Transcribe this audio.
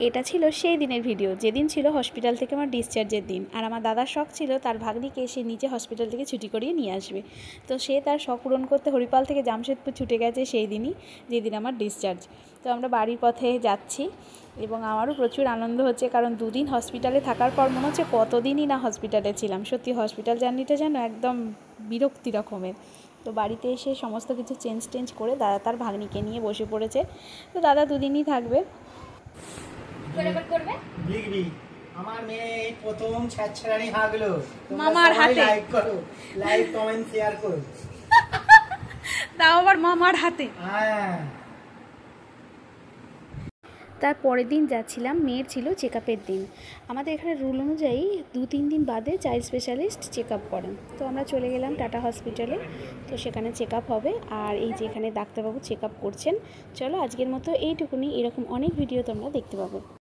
এটা ছিল সেই দিনের ভিডিও যেদিন ছিল হসপিটাল থেকে আমার ডিসচার্জের দিন। আর আমার দাদার শখ ছিল তার ভাগ্নিকে সে নিজে হসপিটাল থেকে ছুটি করিয়ে নিয়ে আসবে। তো সে তার শখ পূরণ করতে হরিপাল থেকে জামশেদপুর ছুটে গেছে সেই দিনই, যেদিন আমার ডিসচার্জ। তো আমরা বাড়ির পথে যাচ্ছি এবং আমারও প্রচুর আনন্দ হচ্ছে, কারণ দুদিন হসপিটালে থাকার পর মনে হচ্ছে কতদিনই না হসপিটালে ছিলাম। সত্যি হসপিটাল জার্নিটা যেন একদম বিরক্তি রকমের। তো বাড়িতে এসে সমস্ত কিছু চেঞ্জ করে দাদা তার ভাগ্নিকে নিয়ে বসে পড়েছে। তো দাদা দুদিনই থাকবে। লিখবি আমার মেয়ে প্রথম ছাড়ছাড়ানি হাগলো, মামার হাতে লাইক করো, লাইক কমেন্ট শেয়ার করো, তাও আবার মামার হাতে। হ্যাঁ। তার পরের দিন যাচ্ছিলাম, মেয়ের ছিল চেক আপের দিন। আমাদের এখানে রুল অনুযায়ী 2-3 দিন বাদে চাইল্ড স্পেশালিস্ট চেক আপ করেন। তো আমরা চলে গেলাম টাটা হসপিটালে। তো সেখানে চেক আপ হবে, আর এই যে এখানে ডাক্তারবাবু চেক আপ করছেন। চলো আজকের মতো এইটুকুনি, এরকম অনেক ভিডিও তোমরা দেখতে পাবে।